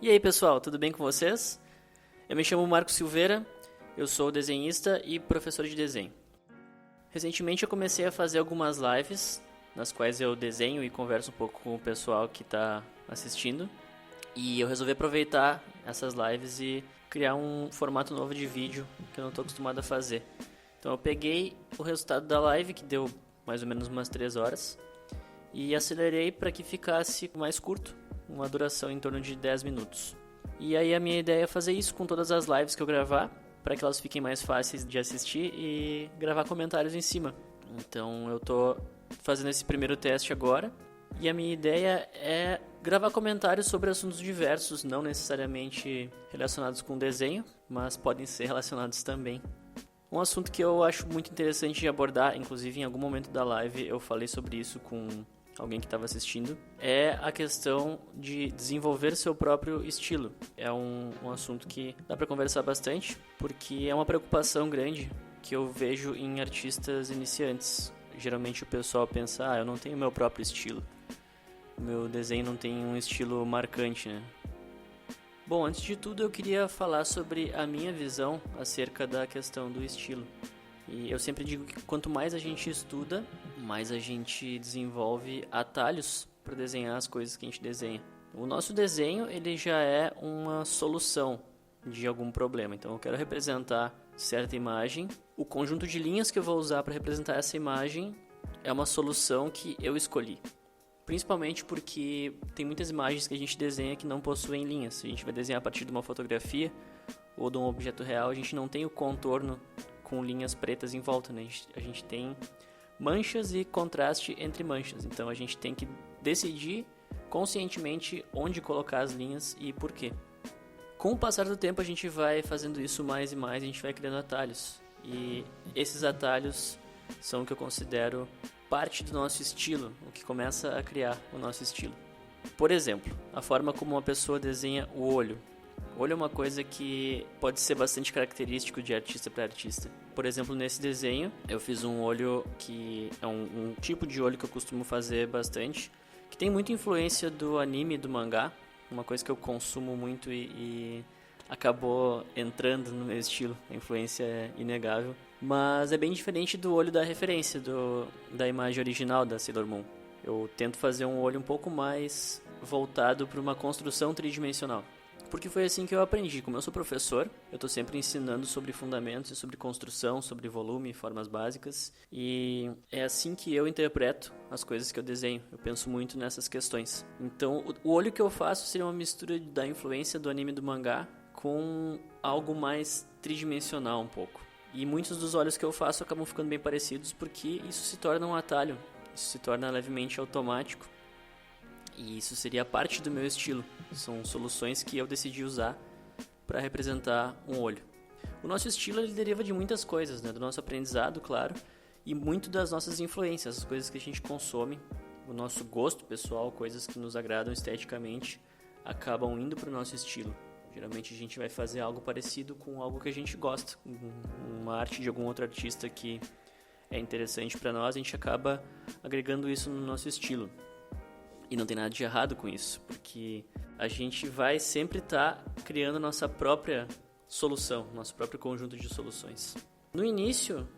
E aí pessoal, tudo bem com vocês? Eu me chamo Marco Silveira, eu sou desenhista e professor de desenho. Recentemente eu comecei a fazer algumas lives, nas quais eu desenho e converso um pouco com o pessoal que está assistindo. E eu resolvi aproveitar essas lives e criar um formato novo de vídeo que eu não estou acostumado a fazer. Então eu peguei o resultado da live, que deu mais ou menos umas 3 horas, e acelerei para que ficasse mais curto, uma duração em torno de 10 minutos. E aí a minha ideia é fazer isso com todas as lives que eu gravar, para que elas fiquem mais fáceis de assistir e gravar comentários em cima. Então eu tô fazendo esse primeiro teste agora, e a minha ideia é gravar comentários sobre assuntos diversos, não necessariamente relacionados com desenho, mas podem ser relacionados também. Um assunto que eu acho muito interessante de abordar, inclusive em algum momento da live eu falei sobre isso com alguém que estava assistindo, é a questão de desenvolver seu próprio estilo. É um assunto que dá para conversar bastante, porque é uma preocupação grande que eu vejo em artistas iniciantes. Geralmente o pessoal pensa, eu não tenho meu próprio estilo. O meu desenho não tem um estilo marcante, né? Bom, antes de tudo eu queria falar sobre a minha visão acerca da questão do estilo. E eu sempre digo que quanto mais a gente estuda, mais a gente desenvolve atalhos para desenhar as coisas que a gente desenha. O nosso desenho ele já é uma solução de algum problema. Então eu quero representar certa imagem. O conjunto de linhas que eu vou usar para representar essa imagem é uma solução que eu escolhi. Principalmente porque tem muitas imagens que a gente desenha que não possuem linhas. Se a gente vai desenhar a partir de uma fotografia ou de um objeto real, a gente não tem o contorno com linhas pretas em volta, né? A gente tem manchas e contraste entre manchas. Então a gente tem que decidir conscientemente onde colocar as linhas e por quê. Com o passar do tempo a gente vai fazendo isso mais e mais, a gente vai criando atalhos. E esses atalhos são o que eu considero parte do nosso estilo, o que começa a criar o nosso estilo. Por exemplo, a forma como uma pessoa desenha o olho. O olho é uma coisa que pode ser bastante característico de artista para artista. Por exemplo, nesse desenho, eu fiz um olho que é um tipo de olho que eu costumo fazer bastante, que tem muita influência do anime e do mangá, uma coisa que eu consumo muito e acabou entrando no meu estilo. A influência é inegável. Mas é bem diferente do olho da referência, da imagem original da Sailor Moon. Eu tento fazer um olho um pouco mais voltado para uma construção tridimensional. Porque foi assim que eu aprendi. Como eu sou professor, eu estou sempre ensinando sobre fundamentos, sobre construção, sobre volume, formas básicas. E é assim que eu interpreto as coisas que eu desenho. Eu penso muito nessas questões. Então, o olho que eu faço seria uma mistura da influência do anime e do mangá com algo mais tridimensional um pouco. E muitos dos olhos que eu faço acabam ficando bem parecidos porque isso se torna um atalho. Isso se torna levemente automático. E isso seria parte do meu estilo. São soluções que eu decidi usar para representar um olho. O nosso estilo ele deriva de muitas coisas, né? Do nosso aprendizado, claro, e muito das nossas influências, as coisas que a gente consome, o nosso gosto pessoal, coisas que nos agradam esteticamente, acabam indo para o nosso estilo. Geralmente a gente vai fazer algo parecido com algo que a gente gosta, uma arte de algum outro artista que é interessante para nós, a gente acaba agregando isso no nosso estilo. E não tem nada de errado com isso, porque a gente vai sempre estar criando a nossa própria solução, nosso próprio conjunto de soluções. No início,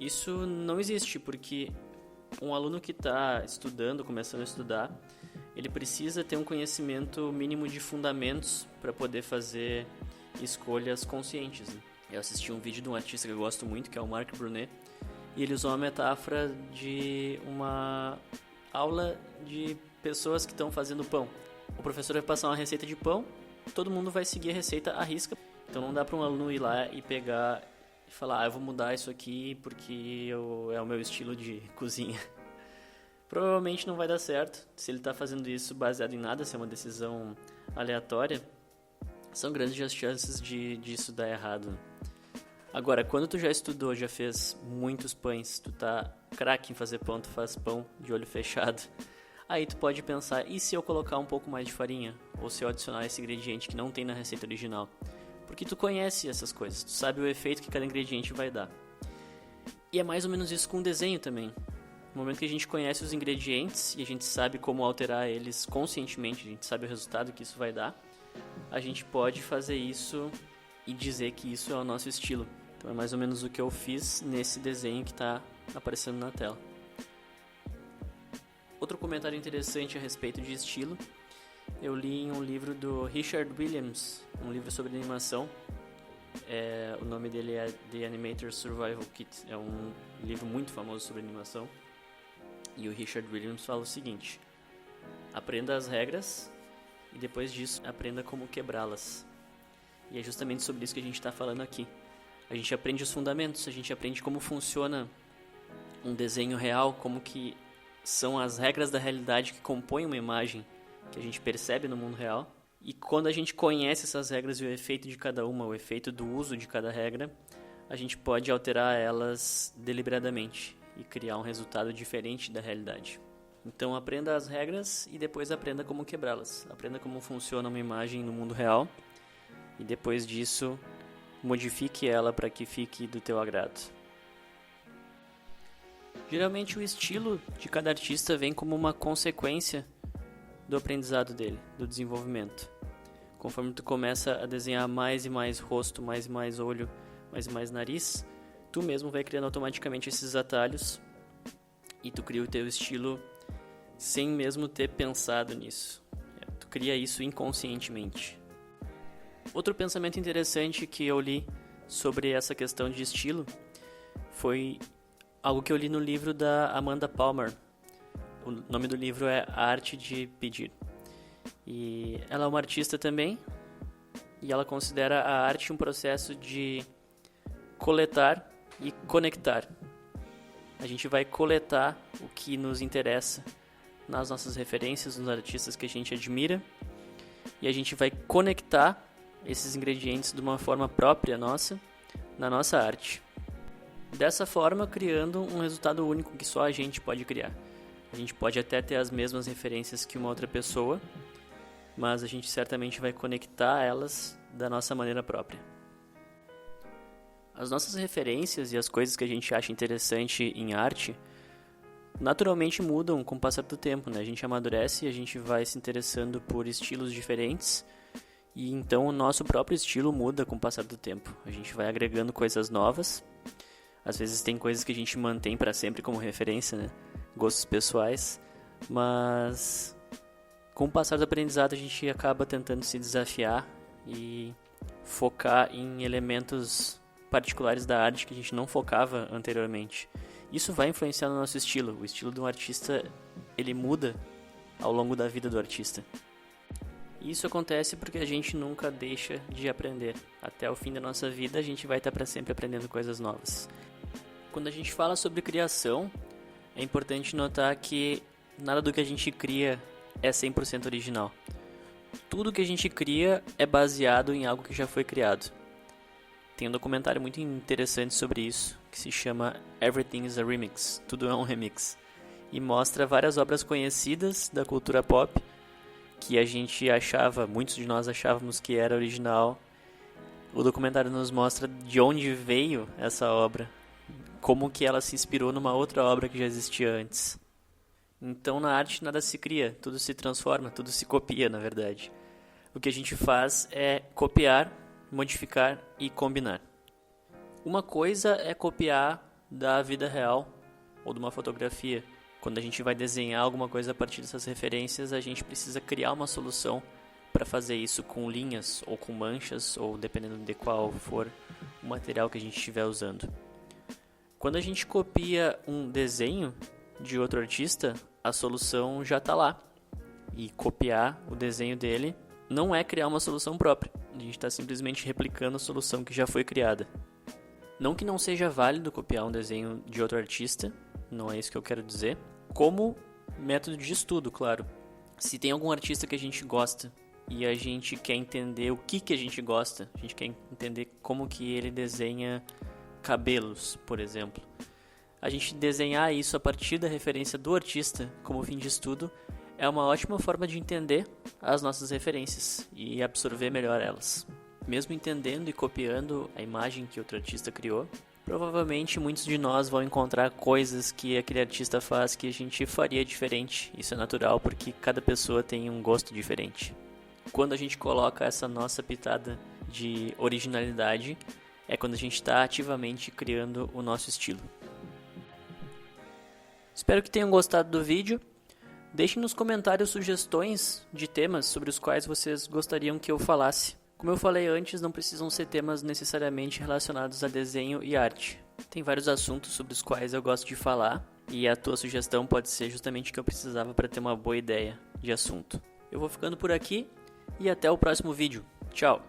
isso não existe, porque um aluno que está estudando, começando a estudar, ele precisa ter um conhecimento mínimo de fundamentos para poder fazer escolhas conscientes, né? Eu assisti um vídeo de um artista que eu gosto muito, que é o Marc Brunet, e ele usou uma metáfora de uma aula de pessoas que estão fazendo pão. O professor vai passar uma receita de pão, todo mundo vai seguir a receita à risca. Então não dá para um aluno ir lá e pegar e falar, eu vou mudar isso aqui porque é o meu estilo de cozinha. Provavelmente não vai dar certo. Se ele está fazendo isso baseado em nada, se é uma decisão aleatória, são grandes as chances disso dar errado. Agora, quando tu já estudou, já fez muitos pães, tu tá craque em fazer pão, tu faz pão de olho fechado, aí tu pode pensar, e se eu colocar um pouco mais de farinha? Ou se eu adicionar esse ingrediente que não tem na receita original? Porque tu conhece essas coisas, tu sabe o efeito que cada ingrediente vai dar. E é mais ou menos isso com o desenho também. No momento que a gente conhece os ingredientes e a gente sabe como alterar eles conscientemente, a gente sabe o resultado que isso vai dar, a gente pode fazer isso e dizer que isso é o nosso estilo. Então é mais ou menos o que eu fiz nesse desenho que está aparecendo na tela. Outro comentário interessante a respeito de estilo, eu li em um livro do Richard Williams, um livro sobre animação. O nome dele é The Animator Survival Kit, é um livro muito famoso sobre animação. E o Richard Williams fala o seguinte: aprenda as regras e depois disso aprenda como quebrá-las. E é justamente sobre isso que a gente está falando aqui. A gente aprende os fundamentos, a gente aprende como funciona um desenho real, como que são as regras da realidade que compõem uma imagem que a gente percebe no mundo real. E quando a gente conhece essas regras e o efeito de cada uma, o efeito do uso de cada regra, a gente pode alterar elas deliberadamente e criar um resultado diferente da realidade. Então aprenda as regras e depois aprenda como quebrá-las. Aprenda como funciona uma imagem no mundo real e depois disso modifique ela para que fique do teu agrado. Geralmente o estilo de cada artista vem como uma consequência do aprendizado dele, do desenvolvimento. Conforme tu começa a desenhar mais e mais rosto, mais e mais olho, mais e mais nariz, tu mesmo vai criando automaticamente esses atalhos e tu cria o teu estilo sem mesmo ter pensado nisso. Tu cria isso inconscientemente. Outro pensamento interessante que eu li sobre essa questão de estilo foi algo que eu li no livro da Amanda Palmer. O nome do livro é A Arte de Pedir. E ela é uma artista também, e ela considera a arte um processo de coletar e conectar. A gente vai coletar o que nos interessa nas nossas referências, nos artistas que a gente admira, e a gente vai conectar esses ingredientes de uma forma própria nossa, na nossa arte. Dessa forma, criando um resultado único que só a gente pode criar. A gente pode até ter as mesmas referências que uma outra pessoa, mas a gente certamente vai conectar elas da nossa maneira própria. As nossas referências e as coisas que a gente acha interessante em arte naturalmente mudam com o passar do tempo, né? A gente amadurece e a gente vai se interessando por estilos diferentes e então o nosso próprio estilo muda com o passar do tempo. A gente vai agregando coisas novas. Às vezes tem coisas que a gente mantém para sempre como referência, né? Gostos pessoais, mas com o passar do aprendizado a gente acaba tentando se desafiar e focar em elementos particulares da arte que a gente não focava anteriormente. Isso vai influenciar no nosso estilo. O estilo de um artista, ele muda ao longo da vida do artista. Isso acontece porque a gente nunca deixa de aprender. Até o fim da nossa vida a gente vai estar para sempre aprendendo coisas novas. Quando a gente fala sobre criação, é importante notar que nada do que a gente cria é 100% original. Tudo que a gente cria é baseado em algo que já foi criado. Tem um documentário muito interessante sobre isso, que se chama Everything is a Remix, tudo é um remix, e mostra várias obras conhecidas da cultura pop, que a gente achava, muitos de nós achávamos que era original. O documentário nos mostra de onde veio essa obra, como que ela se inspirou numa outra obra que já existia antes. Então na arte nada se cria, tudo se transforma, tudo se copia, na verdade. O que a gente faz é copiar, modificar e combinar. Uma coisa é copiar da vida real ou de uma fotografia. Quando a gente vai desenhar alguma coisa a partir dessas referências, a gente precisa criar uma solução para fazer isso com linhas ou com manchas, ou dependendo de qual for o material que a gente estiver usando. Quando a gente copia um desenho de outro artista, a solução já está lá. E copiar o desenho dele não é criar uma solução própria. A gente está simplesmente replicando a solução que já foi criada. Não que não seja válido copiar um desenho de outro artista, não é isso que eu quero dizer. Como método de estudo, claro. Se tem algum artista que a gente gosta e a gente quer entender o que a gente gosta, a gente quer entender como que ele desenha cabelos, por exemplo. A gente desenhar isso a partir da referência do artista como fim de estudo é uma ótima forma de entender as nossas referências e absorver melhor elas. Mesmo entendendo e copiando a imagem que outro artista criou, provavelmente muitos de nós vão encontrar coisas que aquele artista faz que a gente faria diferente. Isso é natural porque cada pessoa tem um gosto diferente. quando a gente coloca essa nossa pitada de originalidade, é quando a gente está ativamente criando o nosso estilo. Espero que tenham gostado do vídeo. Deixem nos comentários sugestões de temas sobre os quais vocês gostariam que eu falasse. Como eu falei antes, não precisam ser temas necessariamente relacionados a desenho e arte. Tem vários assuntos sobre os quais eu gosto de falar, e a tua sugestão pode ser justamente o que eu precisava para ter uma boa ideia de assunto. Eu vou ficando por aqui e até o próximo vídeo. Tchau!